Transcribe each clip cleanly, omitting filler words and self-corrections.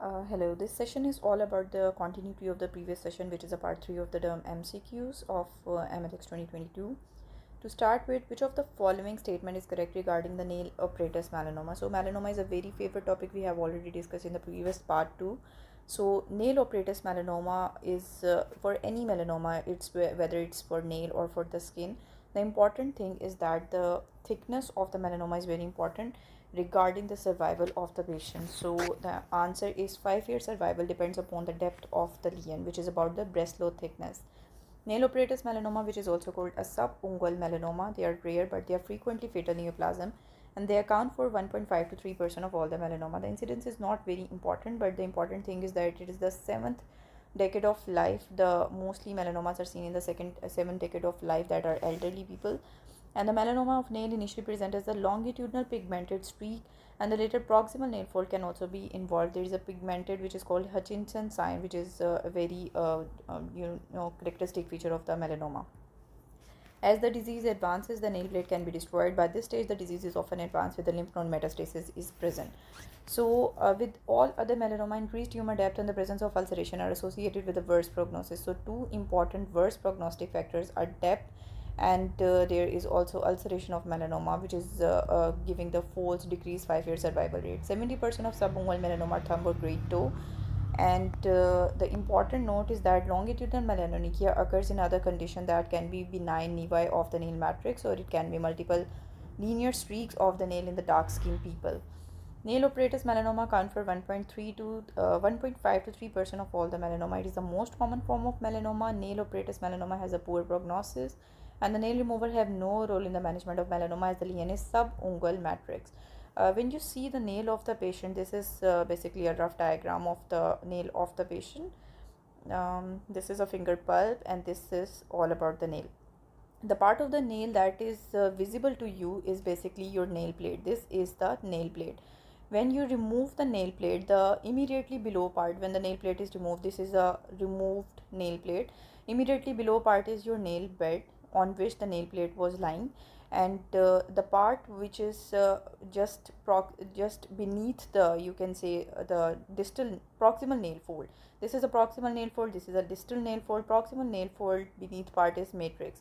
Hello, this session is all about the continuity of the previous session, which is a part 3 of the term MCQs of MLX 2022. To start with, which of the following statement is correct regarding the nail apparatus melanoma? So, melanoma is a very favorite topic we have already discussed in the previous part 2. So, nail apparatus melanoma is for any melanoma, whether it's for nail or for the skin. The important thing is that the thickness of the melanoma is very important regarding the survival of the patient. So the answer is 5-year survival depends upon the depth of the lesion, which is about the Breslow thickness. Nail apparatus melanoma, which is also called a subungual melanoma, they are rare but they are frequently fatal neoplasm, and they account for 1.5 to 3% of all the melanoma. The incidence is not very important, but the important thing is that it is the seventh decade of life. The mostly melanomas are seen in the seventh decade of life, that are elderly people. And the melanoma of nail initially presents as a longitudinal pigmented streak, and the later proximal nail fold can also be involved. There is a pigmented which is called Hutchinson sign, which is a very characteristic feature of the melanoma. As the disease advances, the nail plate can be destroyed. By this stage, the disease is often advanced with the lymph node metastasis is present. So, with all other melanoma, increased tumor depth and the presence of ulceration are associated with the worse prognosis. So, two important worse prognostic factors are depth, and there is also ulceration of melanoma, which is giving the false decreased 5-year survival rate. 70% of subungual melanoma are thumb or great toe, and the important note is that longitudinal melanonychia occurs in other conditions that can be benign nevi of the nail matrix, or it can be multiple linear streaks of the nail in the dark skinned people. Nail apparatus melanoma account for 1.5 to 3% of all the melanoma. It is the most common form of melanoma. Nail apparatus melanoma has a poor prognosis, and the nail remover have no role in the management of melanoma as the lesion is subungual matrix. When you see the nail of the patient, this is basically a rough diagram of the nail of the patient. This is a finger pulp, and this is all about the nail. The part of the nail that is visible to you is basically your nail plate. This is the nail plate. When you remove the nail plate, the immediately below part, when the nail plate is removed, this is a removed nail plate. Immediately below part is your nail bed on which the nail plate was lying, and the part which is just beneath the, you can say, the distal proximal nail fold. This is a proximal nail fold, this is a distal nail fold. Proximal nail fold beneath part is matrix.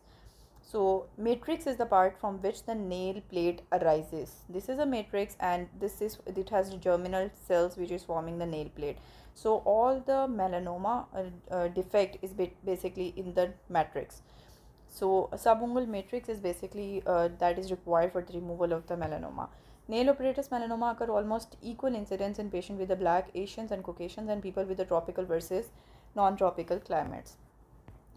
So matrix is the part from which the nail plate arises. This is a matrix, and it has germinal cells which is forming the nail plate. So all the melanoma defect is basically in the matrix. So a subungual matrix is basically that is required for the removal of the melanoma. Nail apparatus melanoma occur almost equal incidence in patients with the black, Asians and Caucasians, and people with the tropical versus non-tropical climates.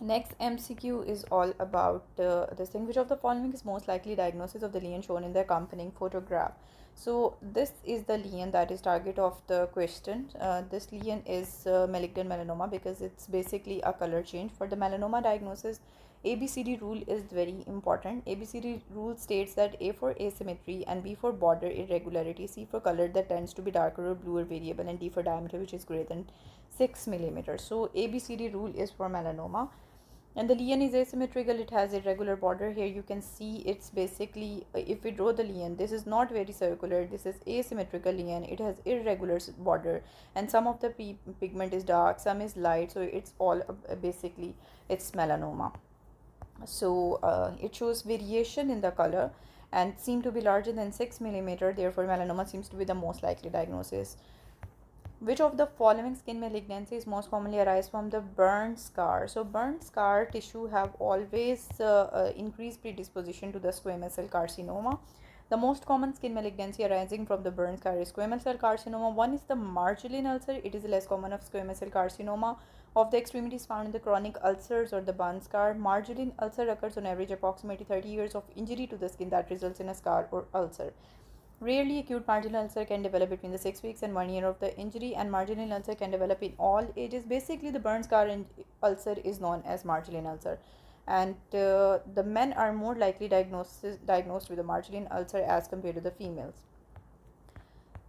Next MCQ is all about this thing. Which of the following is most likely diagnosis of the lesion shown in the accompanying photograph? So this is the lesion that is target of the question. This lesion is malignant melanoma because it's basically a color change. For the melanoma diagnosis, ABCD rule is very important. ABCD rule states that A for asymmetry, and B for border irregularity, C for color that tends to be darker or blue or variable, and D for diameter which is greater than 6 millimeters. So ABCD rule is for melanoma. And the lesion is asymmetrical, it has irregular border. Here you can see it's basically, if we draw the lesion, this is not very circular, this is asymmetrical lesion, it has irregular border, and some of the pigment is dark, some is light, so it's all basically it's melanoma. So it shows variation in the color and seem to be larger than 6 millimeter. Therefore melanoma seems to be the most likely diagnosis. Which of the following skin malignancies most commonly arise from the burn scar? So burn scar tissue have always increased predisposition to the squamous cell carcinoma. The most common skin malignancy arising from the burn scar is squamous cell carcinoma. One is the marginal ulcer. It is less common of squamous cell carcinoma of the extremities found in the chronic ulcers or the burn scar. Marginal ulcer occurs on average approximately 30 years of injury to the skin that results in a scar or ulcer. Rarely, acute marginal ulcer can develop between the 6 weeks and 1 year of the injury, and marginal ulcer can develop in all ages. Basically, the burn scar ulcer is known as marginal ulcer, and the men are more likely diagnosed with a marginal ulcer as compared to the females.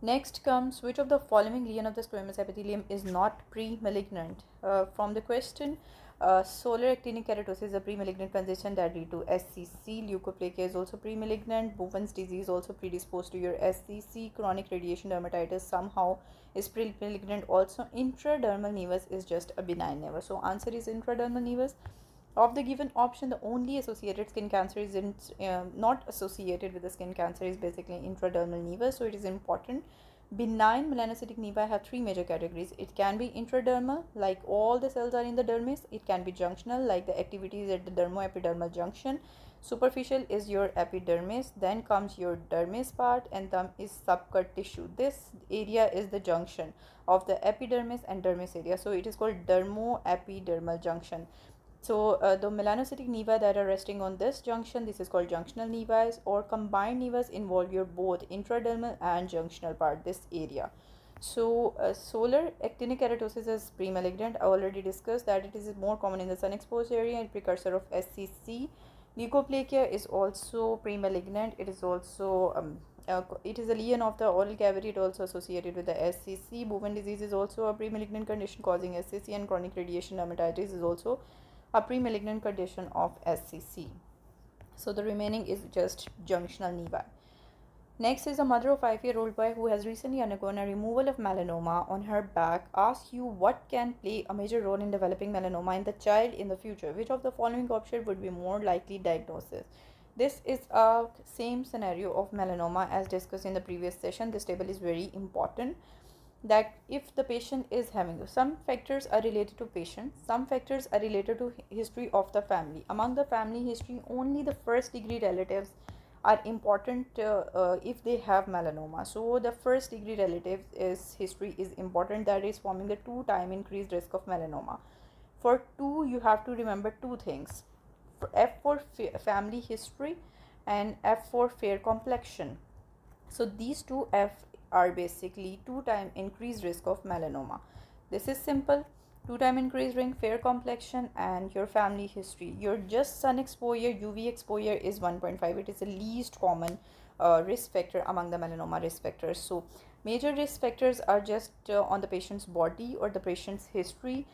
Next comes, which of the following lesion of the squamous epithelium is not pre-malignant? From the question, Solar actinic keratosis is a pre-malignant condition that lead to SCC. Leukoplakia is also pre-malignant. Bowen's disease also predisposed to your SCC. Chronic radiation dermatitis somehow is pre-malignant. Also, intradermal nevus is just a benign nevus. So, answer is intradermal nevus. Of the given option, the only associated skin cancer is not associated with the skin cancer is basically intradermal nevus. So, it is important. Benign melanocytic nevi have three major categories. It can be intradermal, like all the cells are in the dermis. It can be junctional, like the activity is at the dermoepidermal junction. Superficial is your epidermis. Then comes your dermis part, and then is subcut tissue. This area is the junction of the epidermis and dermis area. So it is called dermoepidermal junction. So the melanocytic nevi that are resting on this junction, this is called junctional nevus, or combined nevus involve your both intradermal and junctional part, this area. So solar actinic keratosis is pre-malignant. I already discussed that it is more common in the sun exposed area and precursor of SCC. Leukoplakia is also pre-malignant. It is also it is a lesion of the oral cavity. It also associated with the SCC. Bowen disease is also a pre-malignant condition causing SCC, and chronic radiation dermatitis is also a pre-malignant condition of SCC. So the remaining is just junctional nevi. Next is a mother of 5-year-old boy who has recently undergone a removal of melanoma on her back. Asks you what can play a major role in developing melanoma in the child in the future. Which of the following option would be more likely diagnosis? This is a same scenario of melanoma as discussed in the previous session. This table is very important, that if the patient is having, some factors are related to patient, some factors are related to history of the family. Among the family history, only the first degree relatives are important if they have melanoma. So the first degree relatives is history is important, that is forming the 2-time increased risk of melanoma. For 2, you have to remember 2 things. For F for family history and F for fair complexion. So these 2 F are basically 2-time increased risk of melanoma. This is simple. 2-time increased risk, fair complexion, and your family history. Your just sun exposure, UV exposure is 1.5. It is the least common risk factor among the melanoma risk factors. So major risk factors are just on the patient's body or the patient's history.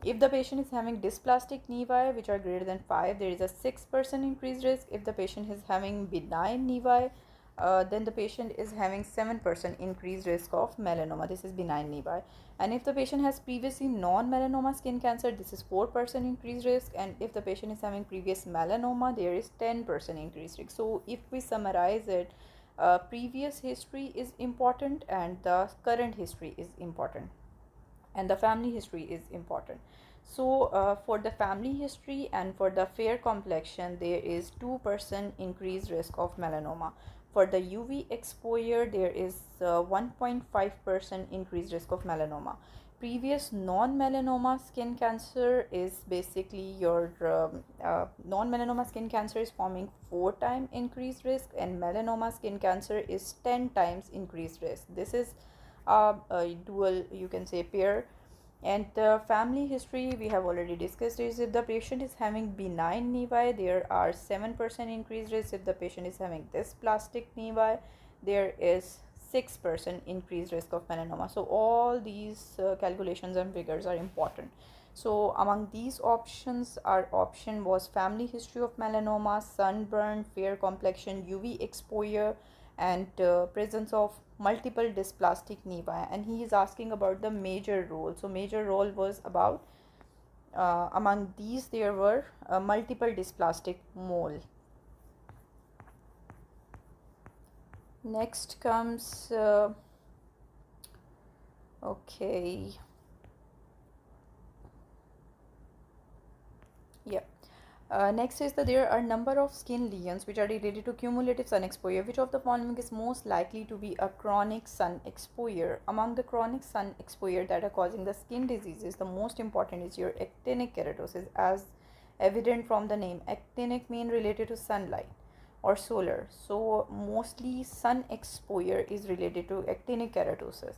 If the patient is having dysplastic nevi which are greater than 5, there is a 6% increased risk. If the patient is having benign nevi, then the patient is having 7% increased risk of melanoma. This is benign nevi. And if the patient has previously non-melanoma skin cancer, this is 4% increased risk. And if the patient is having previous melanoma, there is 10% increased risk. So if we summarize it, previous history is important and the current history is important, and the family history is important. So for the family history and for the fair complexion, there is 2% increased risk of melanoma. For the UV exposure, there is 1.5% increased risk of melanoma. Previous non-melanoma skin cancer is basically your non-melanoma skin cancer is forming 4-time increased risk, and melanoma skin cancer is 10 times increased risk. This is a dual, you can say, pair. And the family history we have already discussed is if the patient is having benign nevi, there are 7% increased risk. If the patient is having dysplastic nevi, there is 6% increased risk of melanoma. So all these calculations and figures are important. So among these options, our option was family history of melanoma, sunburn, fair complexion, UV exposure, and presence of multiple dysplastic nevi. And he is asking about the major role. So major role was about among these there were multiple dysplastic mole. Next comes okay, yeah. Next is that there are a number of skin lesions which are related to cumulative sun exposure. Which of the following is most likely to be a chronic sun exposure? Among the chronic sun exposure that are causing the skin diseases, the most important is your actinic keratosis, as evident from the name. Actinic mean related to sunlight or solar. So mostly sun exposure is related to actinic keratosis.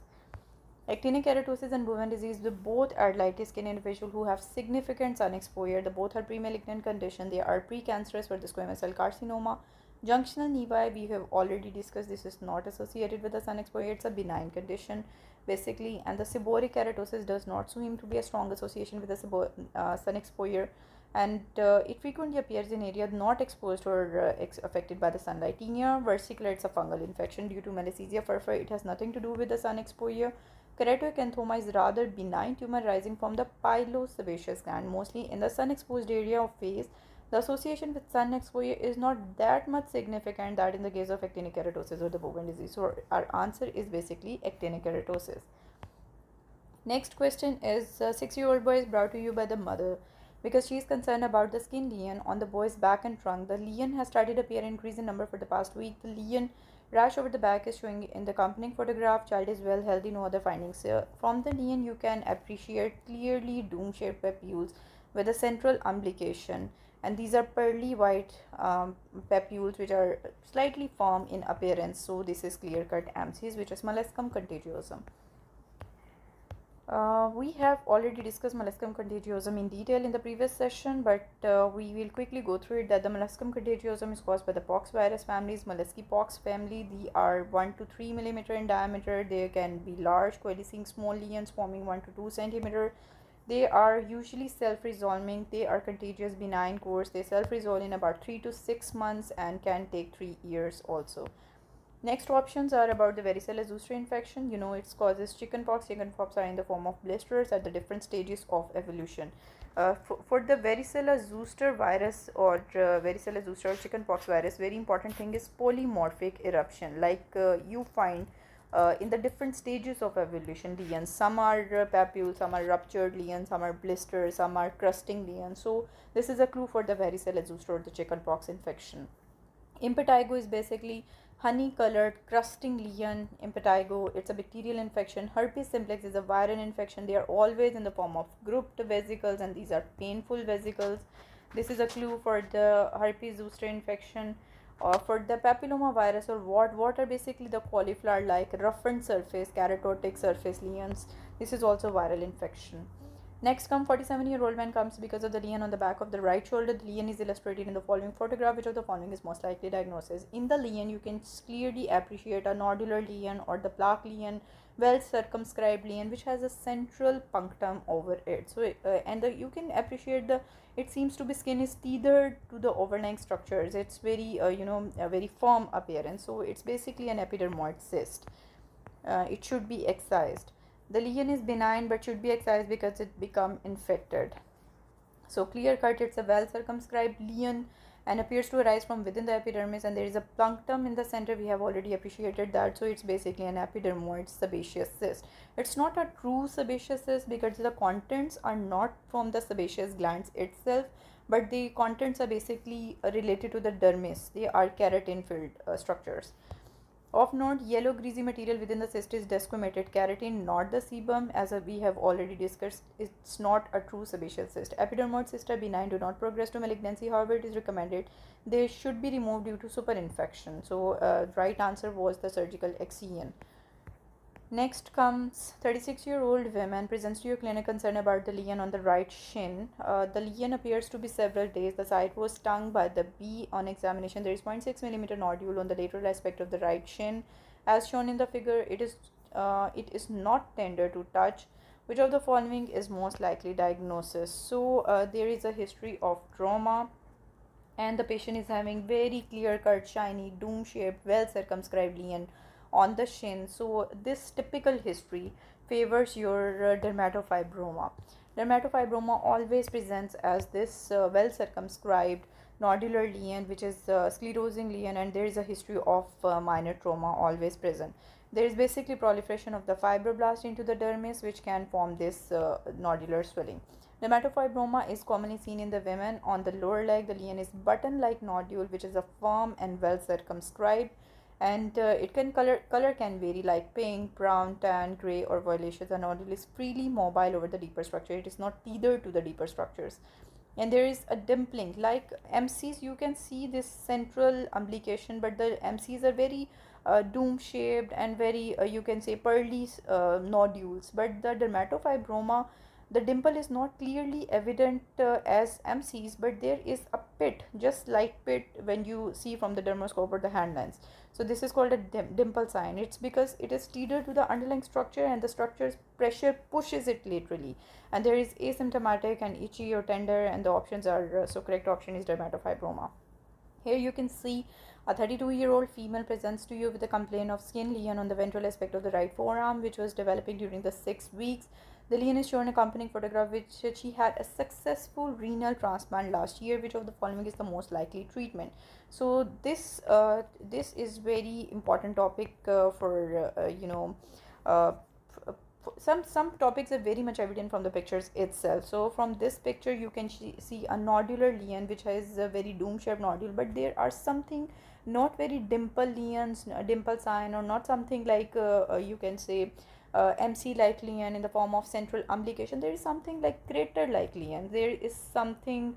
Actinic keratosis and Bowen disease, they both are light skin individuals who have significant sun exposure. The both are pre-malignant condition. They are precancerous for the squamous cell carcinoma. Junctional nevi, we have already discussed. This is not associated with the sun exposure. It's a benign condition. basically, and the seborrheic keratosis does not seem to be a strong association with the sun exposure, and it frequently appears in areas not exposed or affected by the sunlight. Tinea versicolor, it's a fungal infection due to Malassezia furfur. It has nothing to do with the sun exposure. Keratoacanthoma is rather benign tumor rising from the pilosebaceous gland, mostly in the sun-exposed area of face. The association with sun exposure is not that much significant that in the case of actinic keratosis or the Bowen disease. So our answer is basically actinic keratosis. Next question is, a 6-year-old boy is brought to you by the mother because she is concerned about the skin lesion on the boy's back and trunk. The lesion has started appearing increase in number for the past week. The lesion rash over the back is showing in the accompanying photograph. Child is well healthy, no other findings. From the lesion, you can appreciate clearly dome-shaped papules with a central umbilication, and these are pearly white papules which are slightly firm in appearance. So this is clear-cut MCs, which is molluscum contagiosum. We have already discussed molluscum contagiosum in detail in the previous session, but we will quickly go through it. That the molluscum contagiosum is caused by the pox virus families, Mollusci pox family. They are 1 to 3 millimeter in diameter. They can be large, coalescing small lesions forming 1 to 2 centimeter. They are usually self-resolving. They are contagious, benign course. They self-resolve in about 3 to 6 months and can take 3 years also. Next options are about the varicella zoster infection. You know, it causes chickenpox. Chickenpox are in the form of blisters at the different stages of evolution. For the varicella zoster virus or varicella zoster or chickenpox virus, very important thing is polymorphic eruption. Like you find in the different stages of evolution lesions. Some are papules, some are ruptured lesions, some are blisters, some are crusting lesions. So this is a clue for the varicella zoster or the chickenpox infection. Impetigo is basically honey colored crusting lesion. Impetigo, it's a bacterial infection. Herpes simplex is a viral infection. They are always in the form of grouped vesicles, and these are painful vesicles. This is a clue for the herpes zoster infection. For the papilloma virus or what are basically the cauliflower like roughened surface keratotic surface lesions. This is also viral infection. Next come 47-year-old man comes because of the lesion on the back of the right shoulder. The lesion is illustrated in the following photograph. Which of the following is most likely diagnosis? In the lesion, you can clearly appreciate a nodular lesion or the plaque lesion, well circumscribed lesion which has a central punctum over it. So you can appreciate it seems to be skin is tethered to the overlying structures. It's very a very firm appearance. So it's basically an epidermoid cyst. It should be excised. The lesion is benign but should be excised because it become infected. So clear cut, it's a well circumscribed lesion and appears to arise from within the epidermis, and there is a punctum in the center. We have already appreciated that. So it's basically an epidermoid sebaceous cyst. It's not a true sebaceous cyst because the contents are not from the sebaceous glands itself, but the contents are basically related to the dermis. They are keratin filled structures. Of note, yellow greasy material within the cyst is desquamated keratin, not the sebum. As we have already discussed, it's not a true sebaceous cyst. Epidermoid cysts are benign, do not progress to malignancy. However, it is recommended they should be removed due to superinfection. So, right answer was the surgical excision. Next comes 36-year-old woman presents to your clinic concerned about the lesion on the right shin. The lesion appears to be several days. The site was stung by the bee. On examination, there is 0.6 millimeter nodule on the lateral aspect of the right shin. As shown in the figure, it is not tender to touch. Which of the following is most likely diagnosis? So there is a history of trauma, and the patient is having very clear-cut, shiny, dome-shaped, well-circumscribed lesion on the shin. So this typical history favors your dermatofibroma. Dermatofibroma always presents as this well circumscribed nodular lesion which is sclerosing lesion, and there is a history of minor trauma always present. There is basically proliferation of the fibroblast into the dermis which can form this nodular swelling. Dermatofibroma is commonly seen in the women on the lower leg. The lesion is button-like nodule which is a firm and well circumscribed, and it can color can vary like pink, brown, tan, gray or violaceous. The nodule is freely mobile over the deeper structure. It is not tethered to the deeper structures, and there is a dimpling like MCs. You can see this central umbilication, but the MCs are very dome shaped and very you can say pearly nodules. But the dermatofibroma, the dimple is not clearly evident as MCs, but there is a pit, just like pit when you see from the dermoscope or the hand lens. So this is called a dimple sign. It's because it is tethered to the underlying structure and the structure's pressure pushes it laterally. And there is asymptomatic and itchy or tender, and the options are so correct option is dermatofibroma. Here you can see a 32-year-old female presents to you with a complaint of skin lesion on the ventral aspect of the right forearm, which was developing during the 6 weeks. The lesion is shown accompanying photograph which she had a successful renal transplant last year. Which of the following is the most likely treatment? So this is very important topic for uh, some topics are very much evident from the pictures itself. So from this picture you can see a nodular lesion which has a very dome shaped nodule, but there are something not very dimple lesions, dimple sign, or not something like you can say MC like lesion in the form of central umbilication. There is something like crater like lesion. There is something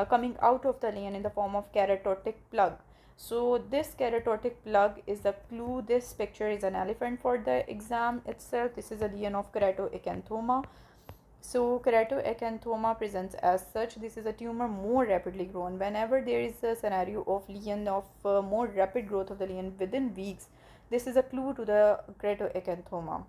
coming out of the lesion in the form of keratotic plug. So this keratotic plug is the clue. This picture is an elephant for the exam itself. This is a lesion of keratoacanthoma. So keratoacanthoma presents as such. This is a tumor more rapidly grown. Whenever there is a scenario of lesion of more rapid growth of the lesion within weeks, this is a clue to the keratoacanthoma.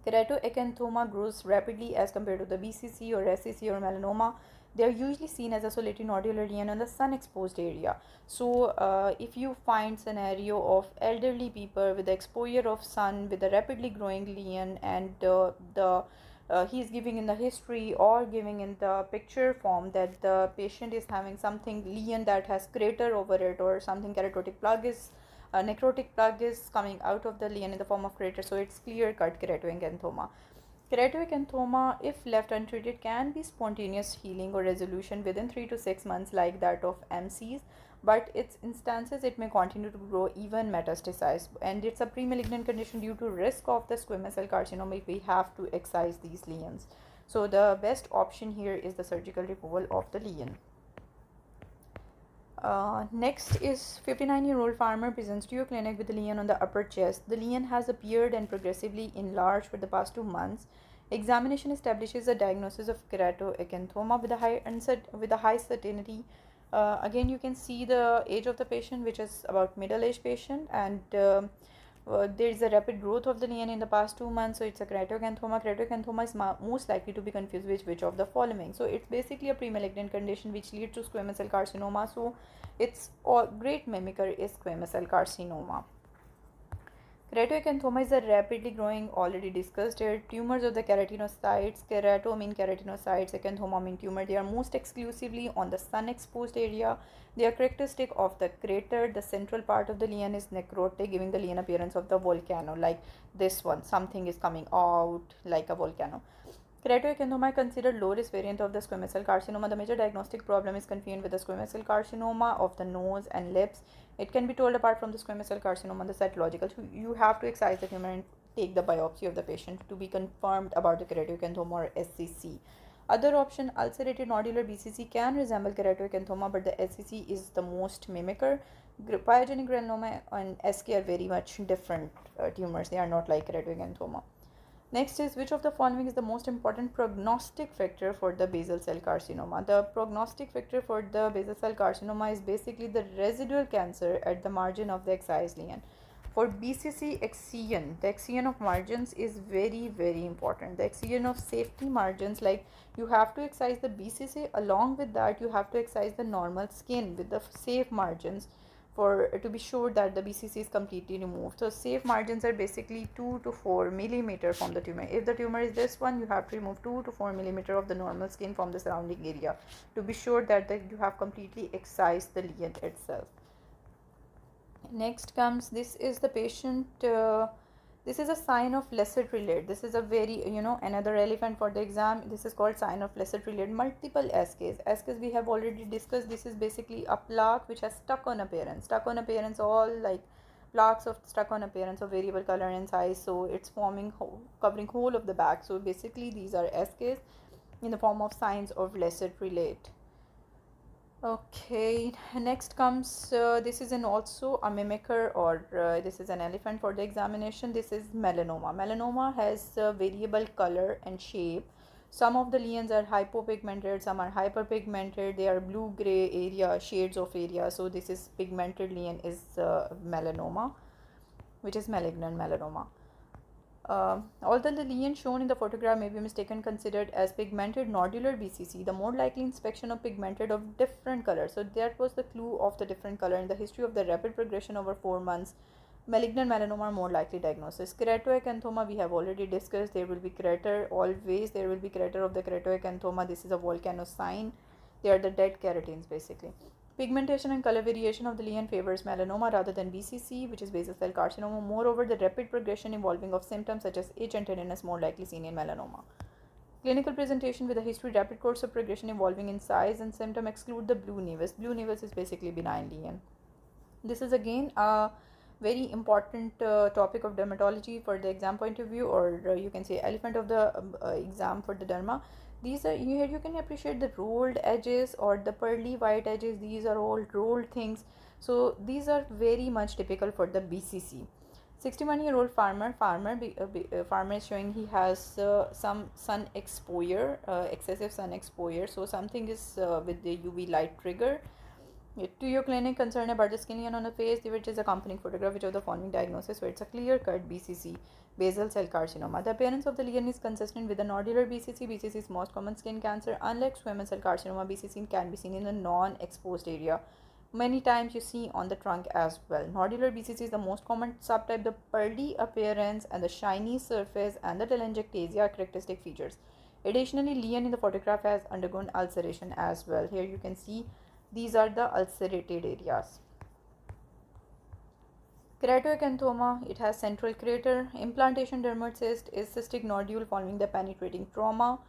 Keratoacanthoma grows rapidly as compared to the BCC or SCC or melanoma. They are usually seen as a solitary nodular lesion on the sun exposed area. So if you find scenario of elderly people with the exposure of sun with a rapidly growing lesion, and he is giving in the history or giving in the picture form that the patient is having something lesion that has crater over it, or something keratotic plug is necrotic plug is coming out of the lesion in the form of crater, so it's clear cut keratoacanthoma. Keratoacanthoma, if left untreated, can be spontaneous healing or resolution within 3 to 6 months like that of MCs, but its instances it may continue to grow even metastasize, and it's a pre-malignant condition due to risk of the squamous cell carcinoma if we have to excise these lesions. So the best option here is the surgical removal of the lesion. Next is 59-year-old farmer presents to your clinic with a lesion on the upper chest. The lesion has appeared and progressively enlarged for the past 2 months. Examination establishes a diagnosis of keratoacanthoma with a high certainty. Again, you can see the age of the patient, which is about middle-aged patient, and there is a rapid growth of the lesion in the past 2 months, so it's a keratoacanthoma. Keratoacanthoma is most likely to be confused with which of the following. So it's basically a pre-malignant condition which leads to squamous cell carcinoma. So its great mimicker is squamous cell carcinoma. Keratoacanthoma is a rapidly growing, already discussed here, tumors of the keratinocytes. Kerato mean keratinocytes, acanthoma mean tumor. They are most exclusively on the sun exposed area. They are characteristic of the crater. The central part of the lesion is necrotic, giving the lesion appearance of the volcano, like this one. Something is coming out like a volcano. Keratoacanthoma is considered low-risk variant of the squamous cell carcinoma. The major diagnostic problem is confusion with the squamous cell carcinoma of the nose and lips. It can be told apart from the squamous cell carcinoma, the cytological. So you have to excise the tumor and take the biopsy of the patient to be confirmed about the keratoacanthoma or SCC. Other option, ulcerated nodular BCC, can resemble keratoacanthoma, but the SCC is the most mimicker. Pyogenic granuloma and SK are very much different tumors. They are not like keratoacanthoma. Next is, which of the following is the most important prognostic factor for the basal cell carcinoma? The prognostic factor for the basal cell carcinoma is basically the residual cancer at the margin of the excised lesion. For BCC, excision, the excision of margins is very, very important. The excision of safety margins, like you have to excise the BCC, along with that you have to excise the normal skin with the safe margins for to be sure that the BCC is completely removed. So safe margins are basically 2 to 4 millimeter from the tumor. If the tumor is this one, you have to remove 2 to 4 millimeter of the normal skin from the surrounding area to be sure that you have completely excised the lesion itself. Next comes, this is the patient, this is a sign of lesser trillate. This is a very, another relevant for the exam. This is called sign of lesser trillate. Multiple SKs. SKs we have already discussed. This is basically a plaque which has stuck on appearance. Stuck on appearance, all like plaques of stuck on appearance of variable color and size. So it's forming, covering whole of the back. So basically these are SKs in the form of signs of lesser trillate. Okay, next comes, this is also a mimicker, or this is an elephant for the examination. This is melanoma. Melanoma has variable color and shape. Some of the lesions are hypopigmented, some are hyperpigmented. They are blue-gray area, shades of area. So this is pigmented lesion is melanoma. which is malignant melanoma. Although the lesion shown in the photograph may be mistaken considered as pigmented nodular BCC, the more likely inspection of pigmented of different color. So that was the clue of the different color in the history of the rapid progression over 4 months. Malignant melanoma more likely diagnosis. Keratoacanthoma we have already discussed. There will be crater always. There will be crater of the keratoacanthoma. This is a volcano sign. They are the dead keratins basically. Pigmentation and color variation of the lesion favors melanoma rather than BCC, which is basal cell carcinoma. Moreover, the rapid progression involving of symptoms such as itch and tenderness more likely seen in melanoma. Clinical presentation with a history, rapid course of progression involving in size and symptom exclude the blue nevus. Blue nevus is basically benign lesion. This is again a very important topic of dermatology for the exam point of view, or you can say elephant of the exam for the derma. These are here you can appreciate the rolled edges or the pearly white edges. These are all rolled things. So these are very much typical for the BCC. 61-year-old farmer is showing he has some sun exposure, excessive sun exposure. So something is with the UV light trigger. To your clinic concerned about the skin lesion on the face, which is accompanying photograph which of the following diagnosis. So it's a clear cut BCC, basal cell carcinoma. The appearance of the lesion is consistent with the nodular BCC. BCC is most common skin cancer. Unlike squamous cell carcinoma, BCC can be seen in the non-exposed area. Many times you see on the trunk as well. Nodular BCC is the most common subtype. The pearly appearance and the shiny surface and the telangiectasia are characteristic features. Additionally, lesion in the photograph has undergone ulceration as well. Here you can see these are the ulcerated areas. Keratoacanthoma, it has central crater. Implantation dermocyst is cystic nodule following the penetrating trauma.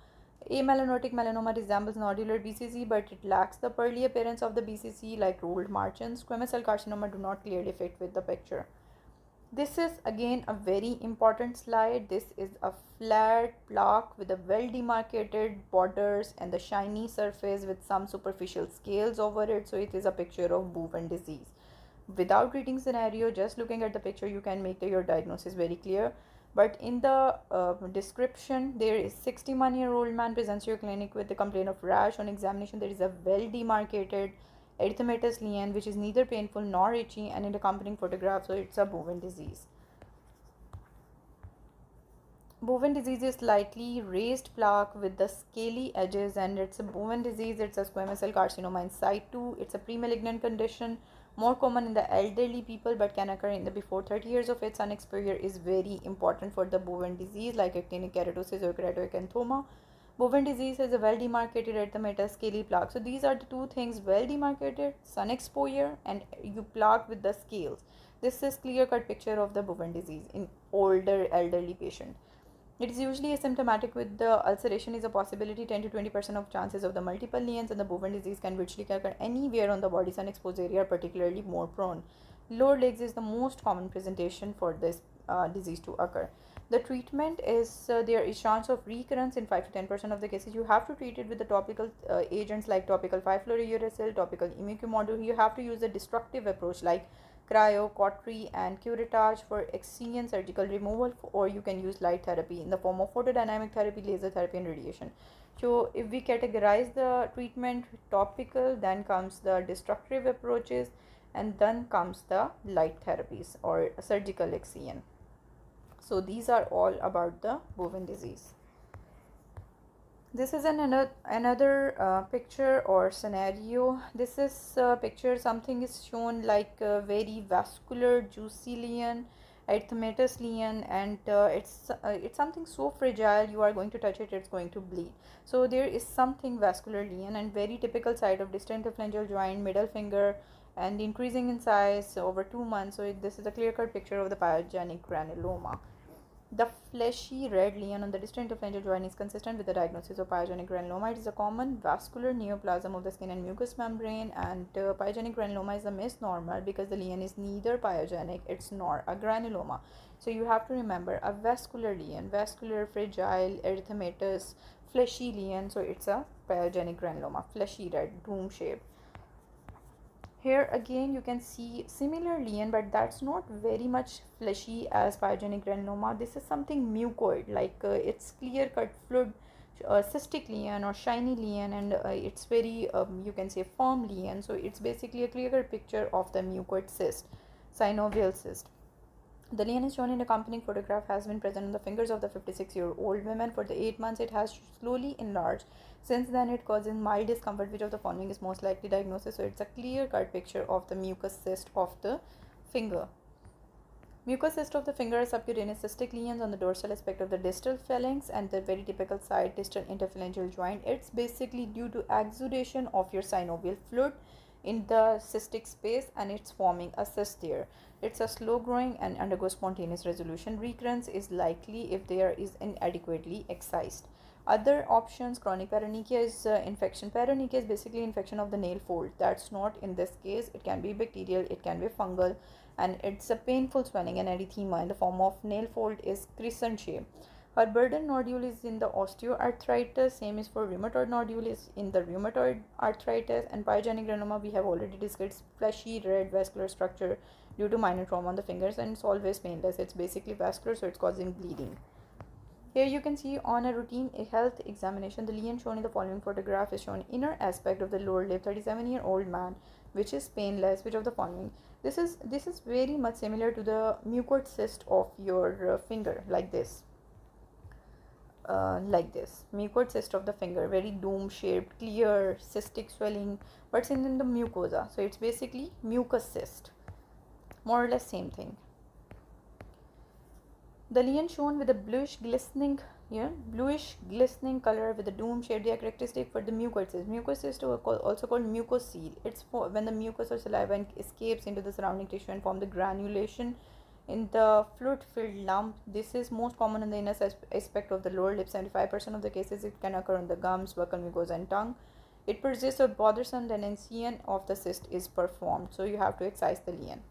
Amelanotic melanoma resembles nodular BCC, but it lacks the pearly appearance of the BCC like rolled margins. Squamous cell carcinoma do not clearly fit with the picture. This is again a very important slide. This is a flat plaque with a well demarcated borders and the shiny surface with some superficial scales over it. So it is a picture of Bowen disease. Without reading scenario, just looking at the picture, you can make your diagnosis very clear. But in the description, there is 61-year-old man presents to your clinic with the complaint of rash. On examination, there is a well demarcated erythematous lesion which is neither painful nor itchy, and in the accompanying photograph, so it's a Bowen disease. Bowen disease is slightly raised plaque with the scaly edges, and it's a Bowen disease. It's a squamous cell carcinoma in situ. It's a pre-malignant condition, more common in the elderly people but can occur in the before 30 years of age. Sun exposure is very important for the Bowen disease like actinic keratosis or keratoacanthoma. Bowen disease has a well demarcated erythematous scaly plaque. So these are the two things: well demarcated, sun exposure, and you plaque with the scales. This is clear cut picture of the Bowen disease in older elderly patient. It is usually asymptomatic with the ulceration is a possibility. 10 to 20% of chances of the multiple lesions, and the Bowen disease can virtually occur anywhere on the body. Sun exposed area are particularly more prone. Lower legs is the most common presentation for this disease to occur. The treatment is there is chance of recurrence in 5 to 10% of the cases. You have to treat it with the topical agents like topical 5-fluorouracil, topical immunomodule. You have to use a destructive approach like cryo, cautery, and curettage for excision surgical removal, or you can use light therapy in the form of photodynamic therapy, laser therapy, and radiation. So if we categorize the treatment, topical, then comes the destructive approaches, and then comes the light therapies or surgical excision. So these are all about the Bowen disease. This is another picture or scenario. This is a picture, something is shown like a very vascular juicy lesion, erythematous lesion, and it's something so fragile, you are going to touch it, it's going to bleed. So there is something vascular lesion and very typical site of distal interphalangeal joint, middle finger, and increasing in size over 2 months. So this is a clear-cut picture of the pyogenic granuloma. The fleshy red lesion on the distal interphalangeal joint is consistent with the diagnosis of pyogenic granuloma. It is a common vascular neoplasm of the skin and mucous membrane, and pyogenic granuloma is a misnomer because the lesion is neither pyogenic, it's nor a granuloma. So you have to remember a vascular lesion, vascular, fragile, erythematous, fleshy lesion. So it's a pyogenic granuloma, fleshy red, dome shaped. Here again you can see similar lesion, but that's not very much fleshy as pyogenic granuloma. This is something mucoid, like it's clear cut fluid cystic lesion or shiny lesion, and it's very you can say firm lesion. So it's basically a clear cut picture of the mucoid cyst, synovial cyst. The lesion is shown in the accompanying photograph has been present on the fingers of the 56-year-old woman for the 8 months. It has slowly enlarged. Since then, it causes mild discomfort. Which of the following is most likely diagnosis? So it's a clear-cut picture of the mucus cyst of the finger. Mucus cyst of the finger are subcutaneous cystic lesions on the dorsal aspect of the distal phalanx and the very typical side distal interphalangeal joint. It's basically due to exudation of your synovial fluid in the cystic space, and it's forming a cyst there. It's a slow growing and undergoes spontaneous resolution. Recurrence is likely if there is inadequately excised. Other options: chronic paronychia is infection. Paronychia is basically infection of the nail fold. That's not in this case. It can be bacterial, it can be fungal, and it's a painful swelling and erythema in the form of nail fold is crescent shape. Her burden nodule is in the osteoarthritis. Same is for rheumatoid nodule is in the rheumatoid arthritis. And pyogenic granuloma we have already discussed, fleshy red vascular structure due to minor trauma on the fingers, and it's always painless. It's basically vascular, so it's causing bleeding. Here you can see on a routine health examination, the lesion shown in the following photograph is shown inner aspect of the lower lip, 37-year-old man, which is painless. Which of the following? This is very much similar to the mucoid cyst of your finger, like this. Mucoid cyst of the finger, very dome shaped, clear cystic swelling, but it's in the mucosa, so it's basically mucus cyst, more or less same thing. The lesion shown with a bluish glistening color with a dome shade, they are characteristic for the mucoid cyst. Mucoid cyst also called mucocele. It's when the mucus or saliva escapes into the surrounding tissue and form the granulation in the fluid-filled lump. This is most common in the inner aspect of the lower lip. 75% of the cases it can occur in the gums, buccal mucosa, and tongue. It persists or bothersome, then incision of the cyst is performed. So you have to excise the lesion.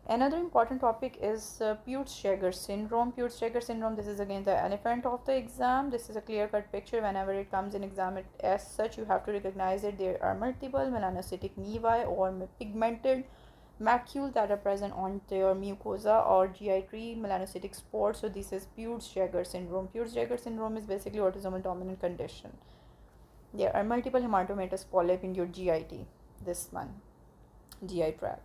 Another important topic is Peutz-Jeghers syndrome. Peutz-Jeghers syndrome, this is again the elephant of the exam. This is a clear-cut picture. Whenever it comes in exam, as such, you have to recognize it. There are multiple melanocytic nevi or pigmented macule that are present on their mucosa or GI tree, melanocytic spots. So this is Peutz-Jeghers syndrome. Peutz-Jeghers syndrome is basically autosomal dominant condition. There are multiple hematomatous polyp in your GIT, this one, GI tract.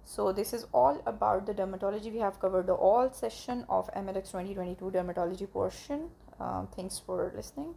So this is all about the dermatology. We have covered the all session of MEDX 2022 dermatology portion. Thanks for listening.